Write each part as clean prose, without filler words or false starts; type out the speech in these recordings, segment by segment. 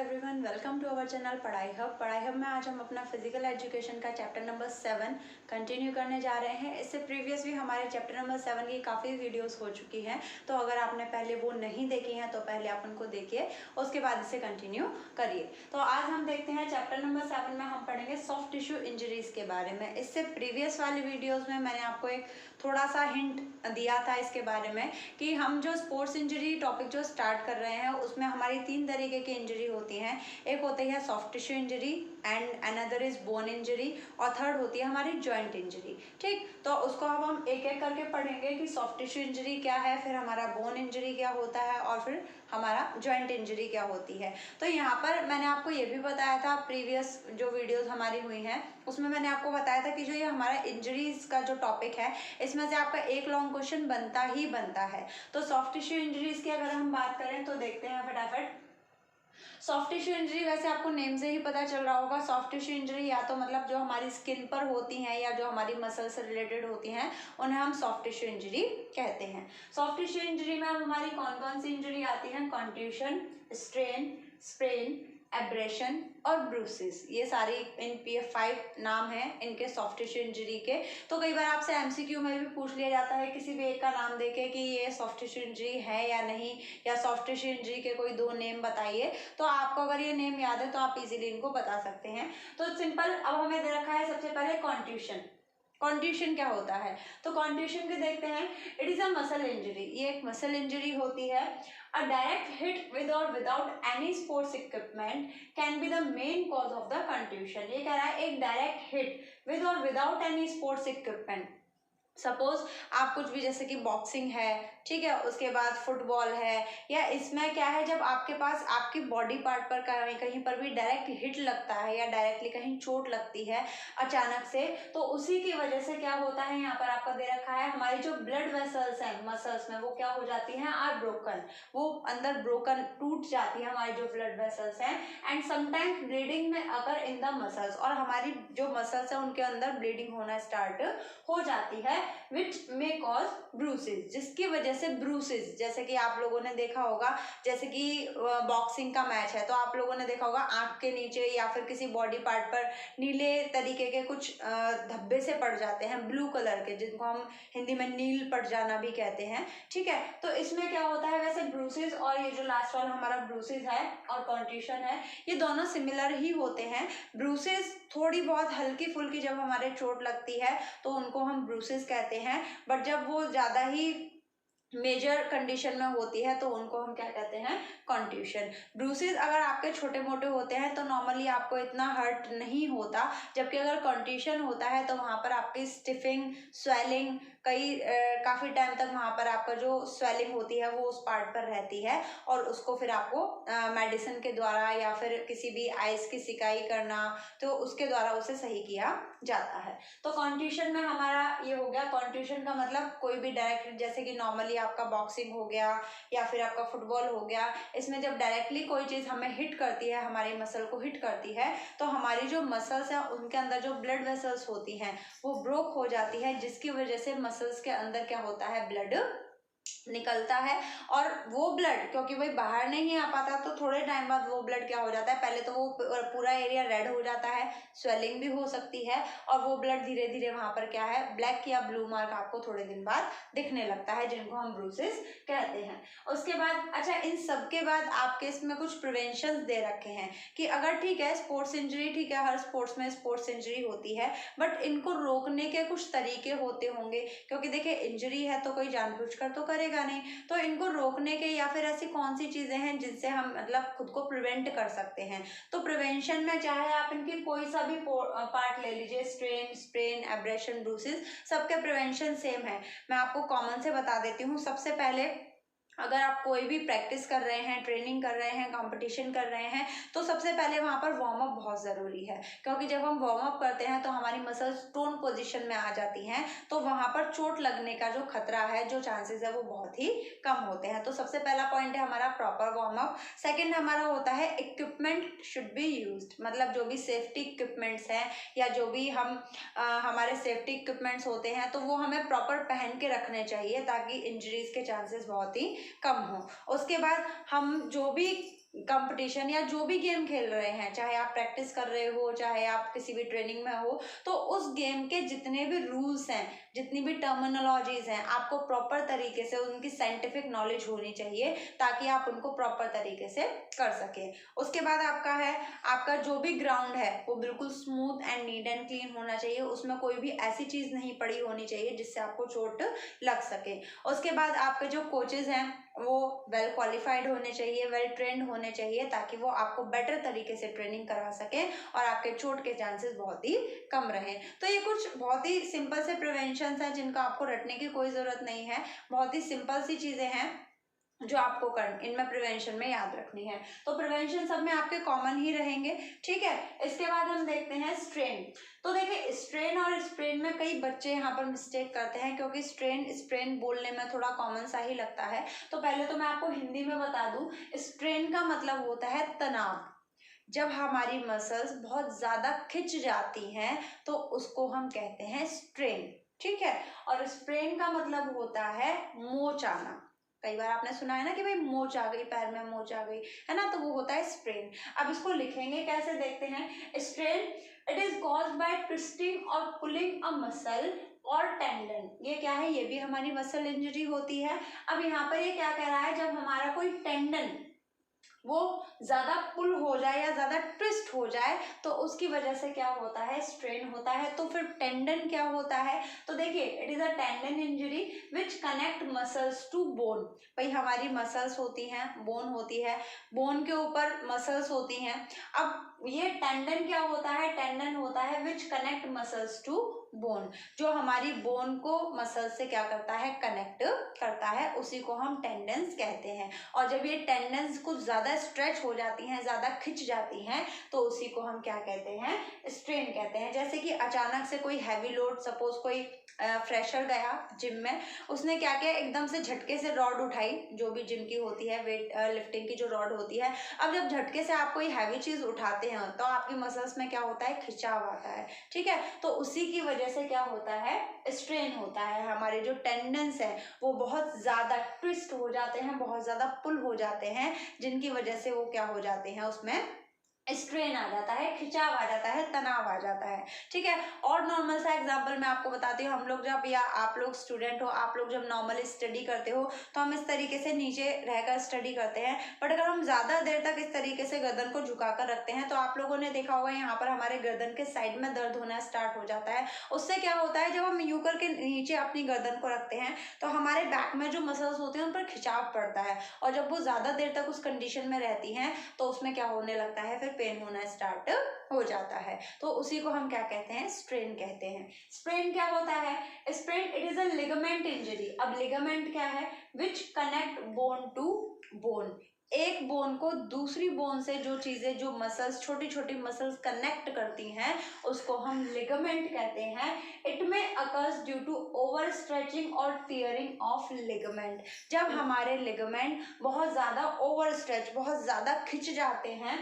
Everyone, welcome to our channel Padhai Hub. Padhai Hub में आज हम अपना फिजिकल एजुकेशन का चैप्टर नंबर 7 कंटिन्यू करने जा रहे हैं। इससे प्रीवियस भी हमारे चैप्टर नंबर 7 की काफ़ी वीडियोस हो चुकी हैं, तो अगर आपने पहले वो नहीं देखी हैं तो पहले आप उनको देखिए, उसके बाद इसे कंटिन्यू करिए। तो आज हम देखते हैं चैप्टर नंबर 7 में हम पढ़ेंगे सॉफ्ट टिश्यू इंजरीज के बारे में। इससे प्रीवियस वाली वीडियोज़ में मैंने आपको एक थोड़ा सा हिंट दिया था इसके बारे में कि हम जो स्पोर्ट्स इंजरी टॉपिक जो स्टार्ट कर रहे हैं उसमें हमारी 3 तरीके की इंजरी होती हैं। एक होती है soft tissue injury and another is bone injury और थर्ड होती है हमारी जॉइंट इंजरी। ठीक, तो उसको अब हम एक एक करके पढ़ेंगे कि सॉफ्ट टिश्यू इंजरी क्या है, फिर हमारा बोन इंजरी क्या होता है और फिर हमारा जॉइंट इंजरी क्या होती है। तो यहाँ पर मैंने आपको ये भी बताया था, प्रीवियस जो वीडियोस हमारी हुई हैं उसमें मैंने आपको बताया था कि जो ये हमारा इंजरीज का जो टॉपिक है इसमें से आपका एक लॉन्ग क्वेश्चन बनता ही बनता है। तो सॉफ्ट टिश्यू इंजरीज की अगर हम बात करें तो देखते हैं फटाफट। सॉफ्ट टिश्यू इंजरी वैसे आपको नेम से ही पता चल रहा होगा। सॉफ्ट टिश्यू इंजरी या तो मतलब जो हमारी स्किन पर होती हैं या जो हमारी मसल से रिलेटेड होती हैं उन्हें हम सॉफ्ट टिश्यू इंजरी कहते हैं। सॉफ्ट टिश्यू इंजरी में हमारी कौन कौन सी इंजरी आती है? कंट्यूशन, स्ट्रेन, स्प्रेन, एब्रेशन और ब्रूसेस, ये सारी इन PF5 नाम है इनके सॉफ्ट टिश्यू इंजरी के। तो कई बार आपसे MCQ में भी पूछ लिया जाता है किसी भी एक का नाम देके कि ये सॉफ्ट टिश्यू इंजरी है या नहीं, या सॉफ्ट टिश्यू इंजरी के कोई 2 नेम बताइए। तो आपको अगर ये नेम याद है तो आप इजीली इनको बता सकते हैं। तो सिंपल, अब हमें दे रखा है सबसे पहले कॉन्ट्यूशन। कॉन्ट्यूशन क्या होता है? तो कॉन्ट्यूशन के देखते हैं। It is a muscle injury, ये एक मसल इंजरी होती है। A direct hit with or without any sports equipment can be the main cause of the contusion। ये कह रहा है एक direct hit with or without any sports equipment। Suppose आप कुछ भी, जैसे कि बॉक्सिंग है, ठीक है, उसके बाद फुटबॉल है, या इसमें क्या है जब आपके पास आपकी बॉडी पार्ट पर कहीं कहीं पर भी डायरेक्ट हिट लगता है या डायरेक्टली कहीं चोट लगती है अचानक से, तो उसी की वजह से क्या होता है, यहाँ पर आपका दे रखा है हमारी जो ब्लड वेसल्स हैं मसल्स में वो क्या हो जाती हैं, आर ब्रोकन, वो अंदर ब्रोकन टूट जाती है हमारी जो ब्लड वेसल्स हैं। एंड समटाइम्स ब्लीडिंग में अगर इन द मसल्स, और हमारी जो मसल्स हैं उनके अंदर ब्लीडिंग होना स्टार्ट हो जाती है, which may cause bruises, जिसकी वजह से ब्रूसेस, जैसे कि आप लोगों ने देखा होगा, जैसे कि बॉक्सिंग का मैच है तो आप लोगों ने देखा होगा आंख के नीचे या फिर किसी बॉडी पार्ट पर नीले तरीके के कुछ धब्बे से पड़ जाते हैं, ब्लू कलर के, जिनको हम हिंदी में नील पड़ जाना भी कहते हैं। ठीक है, तो इसमें क्या होता है, वैसे ब्रूसेस और ये जो लास्ट वाला हमारा ब्रूसेस है और कॉन्ट्यूशन है, ये दोनों सिमिलर ही होते हैं। ब्रूसेस थोड़ी बहुत हल्की फुल्की जब हमारे चोट लगती है तो उनको हम ब्रूसेस कहते हैं, बट जब वो ज़्यादा ही मेजर कंडीशन में होती है तो उनको हम क्या कहते हैं, कॉन्ट्यूशन। ब्रूसेस अगर आपके छोटे मोटे होते हैं तो नॉर्मली आपको इतना हर्ट नहीं होता, जबकि अगर कॉन्ट्यूशन होता है तो वहाँ पर आपकी स्टिफिंग, स्वेलिंग, काफ़ी टाइम तक वहाँ पर आपका जो स्वेलिंग होती है वो उस पार्ट पर रहती है, और उसको फिर आपको मेडिसिन के द्वारा या फिर किसी भी आइस की सिकाई करना, तो उसके द्वारा उसे सही किया जाता है। तो कॉन्ट्यूशन में हमारा ये हो गया। कॉन्ट्यूशन का मतलब कोई भी डायरेक्ट, जैसे कि नॉर्मली आपका बॉक्सिंग हो गया या फिर आपका फुटबॉल हो गया, इसमें जब डायरेक्टली कोई चीज़ हमें हिट करती है, हमारी मसल को हिट करती है, तो हमारी जो मसल्स हैं उनके अंदर जो ब्लड वेसल्स होती हैं वो ब्रोक हो जाती है, जिसकी वजह से मसल्स के अंदर क्या होता है, ब्लड निकलता है। और वो ब्लड क्योंकि भाई बाहर नहीं आ पाता तो थोड़े टाइम बाद वो ब्लड क्या हो जाता है, पहले तो वो पूरा एरिया रेड हो जाता है, स्वेलिंग भी हो सकती है, और वो ब्लड धीरे धीरे वहां पर क्या है, ब्लैक या ब्लू मार्क आपको थोड़े दिन बाद दिखने लगता है, जिनको हम ब्रूसेस कहते हैं। उसके बाद अच्छा, इन सब के बाद आपके इसमें कुछ प्रिवेंशन दे रखे हैं कि अगर ठीक है स्पोर्ट्स इंजरी, ठीक है हर स्पोर्ट्स में स्पोर्ट्स इंजरी होती है, बट इनको रोकने के कुछ तरीके होते होंगे, क्योंकि देखिए इंजरी है तो कोई जानबूझकर तो करेगा नहीं, तो इनको रोकने के या फिर ऐसी कौन सी चीजें हैं जिनसे हम मतलब खुद को प्रिवेंट कर सकते हैं। तो प्रिवेंशन में चाहे आप इनकी कोई सा भी पार्ट ले लीजिए, स्ट्रेन, स्प्रेन, एब्रेशन, ब्रूसेस, सबके प्रिवेंशन सेम है। मैं आपको कॉमन से बता देती हूँ। सबसे पहले अगर आप कोई भी प्रैक्टिस कर रहे हैं, ट्रेनिंग कर रहे हैं, कंपटीशन कर रहे हैं, तो सबसे पहले वहाँ पर वार्म अप बहुत ज़रूरी है, क्योंकि जब हम वार्म अप करते हैं तो हमारी मसल्स टोन पोजीशन में आ जाती हैं, तो वहाँ पर चोट लगने का जो खतरा है, जो चांसेस है वो बहुत ही कम होते हैं। तो सबसे पहला पॉइंट है हमारा प्रॉपर वार्म अप। सेकेंड हमारा होता है इक्विपमेंट शुड बी यूज्ड, मतलब जो भी सेफ्टी इक्विपमेंट्स हैं या जो भी हम हमारे सेफ्टी इक्विपमेंट्स होते हैं तो वो हमें प्रॉपर पहन के रखने चाहिए, ताकि इंजरीज के चांसेस बहुत ही कम हो। उसके बाद हम जो भी कंपटीशन या जो भी गेम खेल रहे हैं, चाहे आप प्रैक्टिस कर रहे हो, चाहे आप किसी भी ट्रेनिंग में हो, तो उस गेम के जितने भी रूल्स हैं, जितनी भी टर्मिनोलॉजीज हैं, आपको प्रॉपर तरीके से उनकी साइंटिफिक नॉलेज होनी चाहिए ताकि आप उनको प्रॉपर तरीके से कर सकें। उसके बाद आपका है, आपका जो भी ग्राउंड है वो बिल्कुल smooth and neat and clean होना चाहिए, उसमें कोई भी ऐसी चीज नहीं पड़ी होनी चाहिए जिससे आपको चोट लग सके। उसके बाद आपके जो कोचेज हैं वो वेल क्वालिफाइड होने चाहिए, वेल ट्रेंड होने चाहिए, ताकि वो आपको बेटर तरीके से ट्रेनिंग करा सके और आपके चोट के चांसेस बहुत ही कम रहें। तो ये कुछ बहुत ही सिंपल से प्रिवेंशन है जिनका आपको रटने की कोई जरूरत नहीं है, बहुत ही सिंपल सी चीजें हैं जो आपको इनमें प्रिवेंशन में याद रखनी है। तो प्रिवेंशन सब में आपके कॉमन ही रहेंगे, ठीक है। इसके बाद हम देखते हैं स्ट्रेन। तो देखिए स्ट्रेन और स्प्रेन में कई बच्चे यहाँ पर मिस्टेक करते हैं, क्योंकि स्ट्रेन स्प्रेन बोलने में थोड़ा कॉमन सा ही लगता है। तो पहले तो मैं आपको हिंदी में बता दूं, स्ट्रेन का मतलब होता है तनाव। जब हमारी मसल्स बहुत ज्यादा खिंच जाती हैं तो उसको हम कहते हैं स्ट्रेन, ठीक है। और स्प्रेन का मतलब होता है मोच आना। कई बार आपने सुना है ना कि भाई मोच आ गई, पैर में मोच आ गई, है ना, तो वो होता है स्प्रेन। अब इसको लिखेंगे कैसे, देखते हैं। Strain, it is caused by twisting और पुलिंग अ मसल और टेंडन। ये क्या है, ये भी हमारी मसल इंजरी होती है। अब यहाँ पर ये क्या कह रहा है, जब हमारा कोई टेंडन वो ज्यादा पुल हो जाए या ज्यादा ट्विस्ट हो जाए तो उसकी वजह से क्या होता है, स्ट्रेन होता है। तो फिर टेंडन क्या होता है, तो देखिए it is a tendon injury which connect muscles to bone. भाई हमारी मसल्स होती हैं, बोन होती है, बोन के ऊपर मसल्स होती हैं। अब ये टेंडन क्या होता है, टेंडन होता है which connect muscles to bone, जो हमारी बोन को मसल से क्या करता है, कनेक्ट करता है, उसी को हम टेंडेंस कहते हैं। और जब ये टेंडेंस कुछ ज्यादा स्ट्रेच हो जाती हैं, ज्यादा खिंच जाती हैं, तो उसी को हम क्या कहते हैं, स्ट्रेन कहते हैं। जैसे कि अचानक से कोई हैवी लोड, सपोज कोई फ्रेशर गया जिम में, उसने क्या किया, एकदम से झटके से रॉड उठाई, जो भी जिम की होती है वेट लिफ्टिंग की जो रॉड होती है। अब जब झटके से आप कोई हैवी चीज उठाते हैं तो आपकी मसल्स में क्या होता है, खिंचाव आता है, ठीक है। तो उसी की वजह से क्या होता है, स्ट्रेन होता है। हमारे जो टेंडेंस है वो बहुत ज्यादा ट्विस्ट हो जाते हैं, बहुत ज्यादा पुल हो जाते हैं, जिनकी वजह से वो क्या हो जाते हैं, उसमें स्ट्रेन आ जाता है, खिंचाव आ जाता है, तनाव आ जाता है, ठीक है। और नॉर्मल सा एग्जांपल मैं आपको बताती हूँ, हम लोग जब, या आप लोग स्टूडेंट हो, आप लोग जब नॉर्मली स्टडी करते हो तो हम इस तरीके से नीचे रहकर स्टडी करते हैं। बट अगर हम ज्यादा देर तक इस तरीके से गर्दन को झुकाकर रखते हैं तो आप लोगों ने देखा होगा यहाँ पर हमारे गर्दन के साइड में दर्द होना स्टार्ट हो जाता है। उससे क्या होता है, जब हम यूं करके नीचे अपनी गर्दन को रखते हैं तो हमारे बैक में जो मसल्स होते हैं उन पर खिंचाव पड़ता है, और जब वो ज्यादा देर तक उस कंडीशन में रहती हैं तो उसमें क्या होने लगता है, फिर पेन होना स्टार्ट हो जाता है। तो उसी को हम क्या कहते हैं, स्ट्रेन कहते हैं। स्ट्रेन क्या होता है, strain it is a ligament injury. अब लिगामेंट क्या है, which connect bone to bone. एक बोन को दूसरी बोन से जो चीजें, जो मसल्स, छोटी छोटी मसल्स कनेक्ट करती हैं, उसको हम लिगामेंट कहते हैं। इट में occurs due to over stretching और टियरिंग ऑफ लिगामेंट। जब हमारे लिगामेंट बहुत ज्यादा ओवर स्ट्रेच, बहुत ज्यादा खिंच जाते हैं,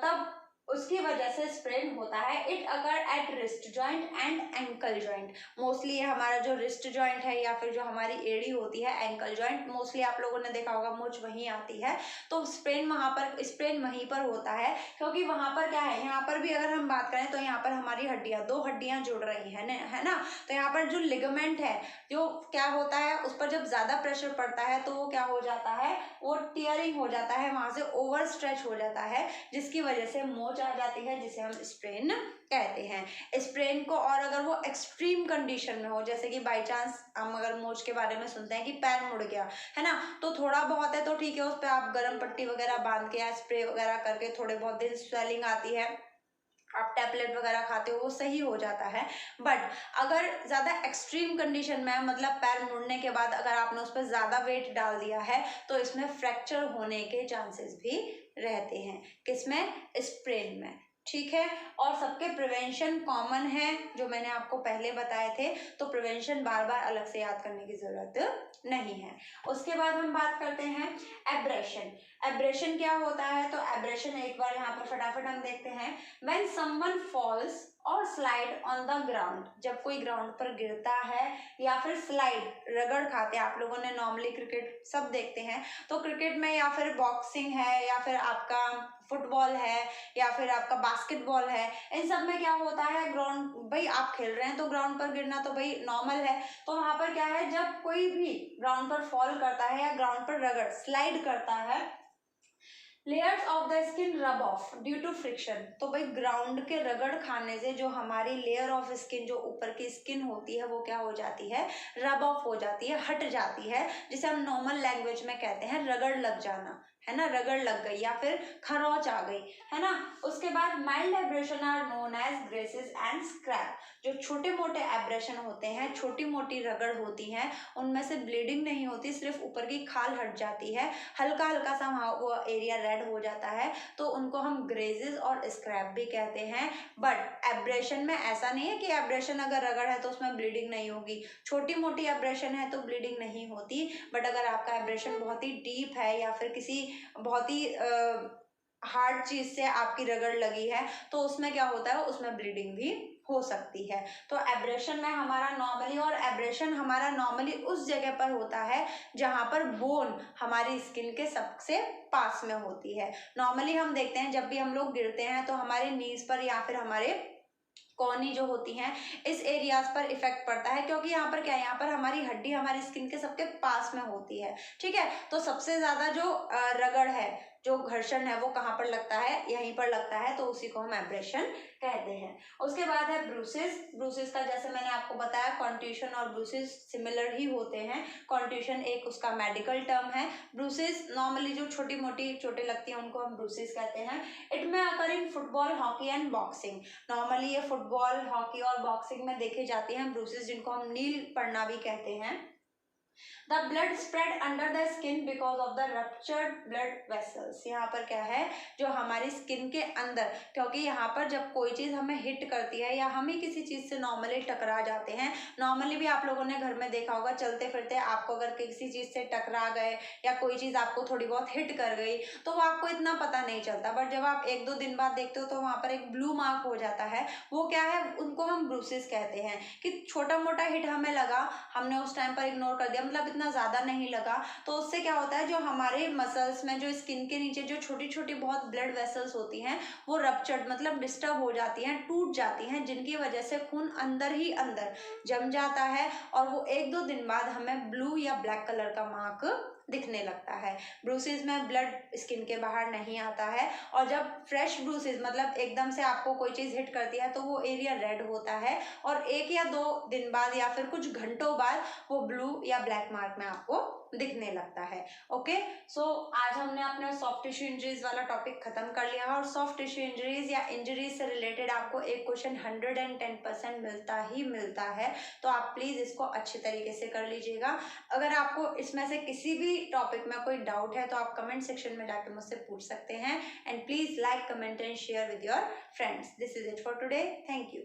तब उसकी वजह से स्प्रेन होता है। It occur at wrist joint and ankle joint. Mostly हमारा जो रिस्ट जॉइंट है या फिर जो हमारी एड़ी होती है, एंकल जॉइंट, मोस्टली आप लोगों ने देखा होगा मोच वहीं आती है। तो स्प्रेन वहीं पर होता है, क्योंकि वहां पर क्या है, यहाँ पर भी अगर हम बात करें तो यहाँ पर हमारी हड्डियां, दो हड्डियां जुड़ रही है ना। तो यहाँ पर जो लिगामेंट है, जो क्या होता है, उस पर जब ज्यादा प्रेशर पड़ता है तो वो क्या हो जाता है, वो टियरिंग हो जाता है, वहां से ओवर स्ट्रेच हो जाता है, जिसकी वजह से मोच आ जाती है, जिसे हम स्प्रेन कहते हैं। स्प्रेन को, और अगर वो एक्सट्रीम कंडीशन में हो, जैसे कि बाई चांस हम अगर मोच के बारे में सुनते हैं कि पैर मुड़ गया है ना, तो थोड़ा बहुत है तो ठीक है, उस पर आप गर्म पट्टी वगैरह बांध के या स्प्रे वगैरह करके थोड़े बहुत दिन स्वेलिंग आती है, आप टैबलेट वगैरह खाते हो, वो सही हो जाता है। बट अगर ज्यादा एक्सट्रीम कंडीशन में, मतलब पैर मुड़ने के बाद अगर आपने उस पर ज्यादा वेट डाल दिया है तो इसमें फ्रैक्चर होने के चांसेस भी रहते हैं। किसमें, स्प्रेन में, ठीक है। और सबके प्रिवेंशन कॉमन है जो मैंने आपको पहले बताए थे, तो प्रिवेंशन बार बार अलग से याद करने की जरूरत नहीं है। उसके बाद हम बात करते हैं एब्रेशन। एब्रेशन क्या होता है, तो एब्रेशन एक बार यहाँ पर फटाफट हम देखते हैं। व्हेन समवन फॉल्स और स्लाइड ऑन द ग्राउंड, जब कोई ग्राउंड पर गिरता है या फिर स्लाइड रगड़ खाते हैं, आप लोगों ने नॉर्मली क्रिकेट सब देखते हैं, तो क्रिकेट में या फिर बॉक्सिंग है या फिर आपका फुटबॉल है या फिर आपका बास्केटबॉल है, इन सब में क्या होता है, ग्राउंड भाई आप खेल रहे हैं तो ग्राउंड पर गिरना तो भाई नॉर्मल है। तो वहां पर क्या है, जब कोई भी ग्राउंड पर फॉल करता है या ग्राउंड पर रगड़ स्लाइड करता है, layers of the skin rub off due to friction, तो भाई ग्राउंड के रगड़ खाने से जो हमारी लेयर ऑफ स्किन, जो ऊपर की स्किन होती है, वो क्या हो जाती है, रब ऑफ हो जाती है, हट जाती है, जिसे हम नॉर्मल लैंग्वेज में कहते हैं रगड़ लग जाना, है ना, रगड़ लग गई या फिर खरोच आ गई, है ना। उसके बाद mild abrasion are known as grazes and scrap, जो छोटे मोटे एब्रेशन होते हैं, छोटी मोटी रगड़ होती हैं, उनमें से ब्लीडिंग नहीं होती, सिर्फ ऊपर की खाल हट जाती है, हल्का हल्का सा वहाँ वो एरिया रेड हो जाता है, तो उनको हम ग्रेजेस और स्क्रैप भी कहते हैं। बट एब्रेशन में ऐसा नहीं है कि एब्रेशन अगर रगड़ है तो उसमें ब्लीडिंग नहीं होगी, छोटी मोटी एब्रेशन है तो ब्लीडिंग नहीं होती, बट अगर आपका एब्रेशन बहुत ही डीप है या फिर किसी बहुत ही हार्ड चीज से आपकी रगड़ लगी है, तो उसमें क्या होता है, उसमें ब्लीडिंग भी हो सकती है। तो एब्रेशन में हमारा नॉर्मली, और एब्रेशन हमारा नॉर्मली उस जगह पर होता है जहां पर बोन हमारी स्किन के सबसे पास में होती है। नॉर्मली हम देखते हैं जब भी हम लोग गिरते हैं तो हमारे नीज पर या फिर हमारे कॉर्नी जो होती हैं, इस एरियाज पर इफेक्ट पड़ता है, क्योंकि यहाँ पर क्या है, यहाँ पर हमारी हड्डी हमारी स्किन के सबके पास में होती है, ठीक है। तो सबसे ज्यादा जो रगड़ है, जो घर्षण है, वो कहाँ पर लगता है, यहीं पर लगता है, तो उसी को हम एब्रेशन कहते हैं। उसके बाद है ब्रूसेस। ब्रूसेस का जैसे मैंने आपको बताया, कॉन्ट्यूशन और ब्रूसेस सिमिलर ही होते हैं। कॉन्ट्यूशन एक उसका मेडिकल टर्म है, ब्रूसेस नॉर्मली जो छोटी मोटी चोटें लगती हैं उनको हम ब्रूसेस कहते हैं। It may occur in football, hockey and boxing, normally ये फुटबॉल, हॉकी और बॉक्सिंग में देखे जाते हैं ब्रूसेस, जिनको हम नील पड़ना भी कहते हैं। The blood spread under the skin because of the ruptured blood vessels, यहाँ पर क्या है, जो हमारी स्किन के अंदर, क्योंकि यहाँ पर जब कोई चीज हमें हिट करती है या हम ही किसी चीज से नॉर्मली टकरा जाते हैं, नॉर्मली भी आप लोगों ने घर में देखा होगा, चलते फिरते आपको अगर किसी चीज से टकरा गए या कोई चीज आपको थोड़ी बहुत हिट कर गई, तो वो आपको इतना पता नहीं चलता, बट जब आप 1-2 दिन बाद देखते हो तो वहां पर एक ब्लू मार्क हो जाता है, वो क्या है, उनको हम ब्रूसेस कहते हैं। कि छोटा मोटा हिट हमें लगा, हमने उस टाइम पर इग्नोर कर दिया, मतलब इतना ज्यादा नहीं लगा, तो उससे क्या होता है, जो हमारे मसल्स में, जो स्किन के नीचे जो छोटी छोटी बहुत ब्लड वेसल्स होती हैं, वो रप्चर्ड मतलब डिस्टर्ब हो जाती हैं, टूट जाती हैं, जिनकी वजह से खून अंदर ही अंदर जम जाता है, और वो 1-2 दिन बाद हमें ब्लू या ब्लैक कलर का मार्क दिखने लगता है। ब्रूसेस में ब्लड स्किन के बाहर नहीं आता है, और जब फ्रेश ब्रूसेस मतलब एकदम से आपको कोई चीज हिट करती है तो वो एरिया रेड होता है, और 1 या 2 दिन बाद या फिर कुछ घंटों बाद वो ब्लू या ब्लैक मार्क में आपको दिखने लगता है। ओके, सो आज हमने अपने सॉफ्ट टिश्यू इंजरीज वाला टॉपिक खत्म कर लिया है, और सॉफ्ट टिश्यू इंजरीज या इंजरीज से रिलेटेड आपको एक क्वेश्चन 110% मिलता ही मिलता है, तो आप प्लीज इसको अच्छे तरीके से कर लीजिएगा। अगर आपको इसमें से किसी भी टॉपिक में कोई डाउट है तो आप कमेंट सेक्शन में जाकर मुझसे पूछ सकते हैं, and please like, comment and share with your friends. This is it for today, thank you.